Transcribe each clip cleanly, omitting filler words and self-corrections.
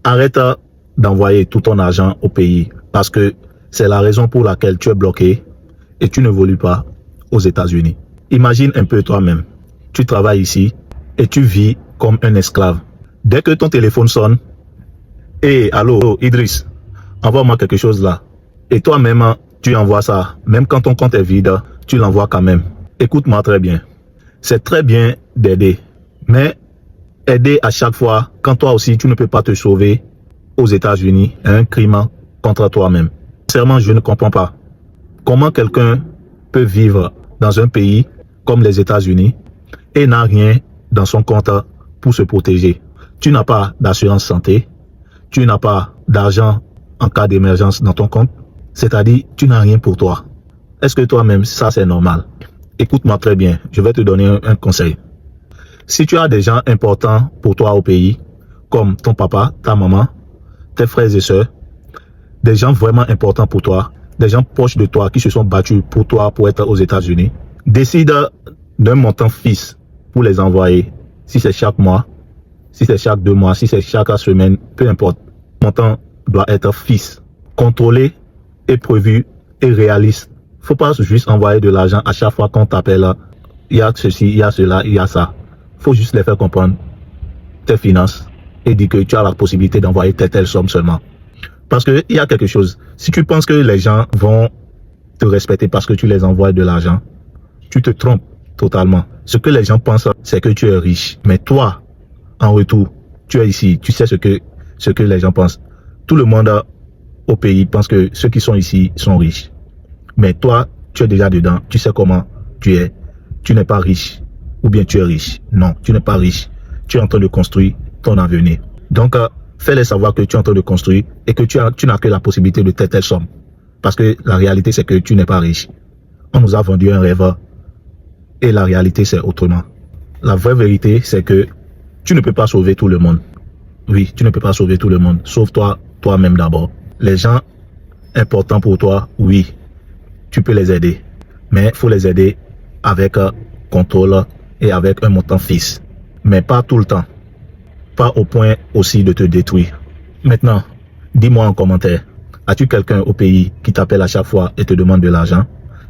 Arrête d'envoyer tout ton argent au pays parce que c'est la raison pour laquelle tu es bloqué et tu n'évolues pas aux États-Unis. Imagine un peu toi-même. Tu travailles ici et tu vis comme un esclave. Dès que ton téléphone sonne, hey, allô, Idriss, envoie-moi quelque chose là. Et toi-même, tu envoies ça. Même quand ton compte est vide, tu l'envoies quand même. Écoute-moi très bien. C'est très bien d'aider. Mais aider à chaque fois, quand toi aussi, tu ne peux pas te sauver aux États-Unis, est un crime contre toi-même. Sincèrement, je ne comprends pas. Comment quelqu'un peut vivre dans un pays comme les États-Unis et n'a rien dans son compte pour se protéger. Tu n'as pas d'assurance santé, tu n'as pas d'argent en cas d'émergence dans ton compte, c'est-à-dire tu n'as rien pour toi. Est-ce que toi-même, ça c'est normal? Écoute-moi très bien, je vais te donner un conseil. Si tu as des gens importants pour toi au pays, comme ton papa, ta maman, tes frères et sœurs, des gens vraiment importants pour toi, des gens proches de toi qui se sont battus pour toi pour être aux États-Unis, décide d'un montant fixe pour les envoyer. Si c'est chaque mois, si c'est chaque 2 mois, si c'est chaque semaine, peu importe. Le montant doit être fixe, contrôlé et prévu et réaliste. Faut pas juste envoyer de l'argent à chaque fois qu'on t'appelle. Il y a ceci, il y a cela, il y a ça. Faut juste les faire comprendre tes finances et dire que tu as la possibilité d'envoyer telle somme seulement. Parce que il y a quelque chose. Si tu penses que les gens vont te respecter parce que tu les envoies de l'argent, tu te trompes totalement. Ce que les gens pensent, c'est que tu es riche. Mais toi, en retour, tu es ici. Tu sais ce que les gens pensent. Tout le monde au pays pense que ceux qui sont ici sont riches. Mais toi, tu es déjà dedans. Tu sais comment tu es. Tu n'es pas riche. Ou bien tu es riche. Non, tu n'es pas riche. Tu es en train de construire ton avenir. Donc, fais-les savoir que tu es en train de construire et que tu n'as que la possibilité de telle somme. Parce que la réalité, c'est que tu n'es pas riche. On nous a vendu un rêve et la réalité, c'est autrement. La vraie vérité, c'est que tu ne peux pas sauver tout le monde. Oui, tu ne peux pas sauver tout le monde. Sauve-toi, toi-même d'abord. Les gens importants pour toi, oui, tu peux les aider. Mais il faut les aider avec contrôle et avec un montant fixe. Mais pas tout le temps. Pas au point aussi de te détruire. Maintenant, dis-moi en commentaire, as-tu quelqu'un au pays qui t'appelle à chaque fois et te demande de l'argent?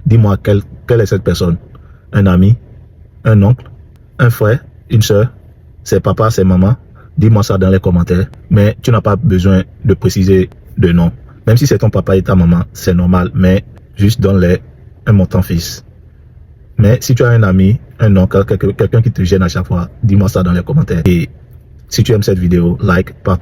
Dis-moi quelle est cette personne? Un ami? Un oncle? Un frère? Une soeur? C'est papa? C'est maman? Dis-moi ça dans les commentaires. Mais tu n'as pas besoin de préciser de nom. Même si c'est ton papa et ta maman, c'est normal. Mais juste donne-les un montant fixe. Mais si tu as un ami, un oncle, quelqu'un qui te gêne à chaque fois, dis-moi ça dans les commentaires. Et si tu aimes cette vidéo, like, partage.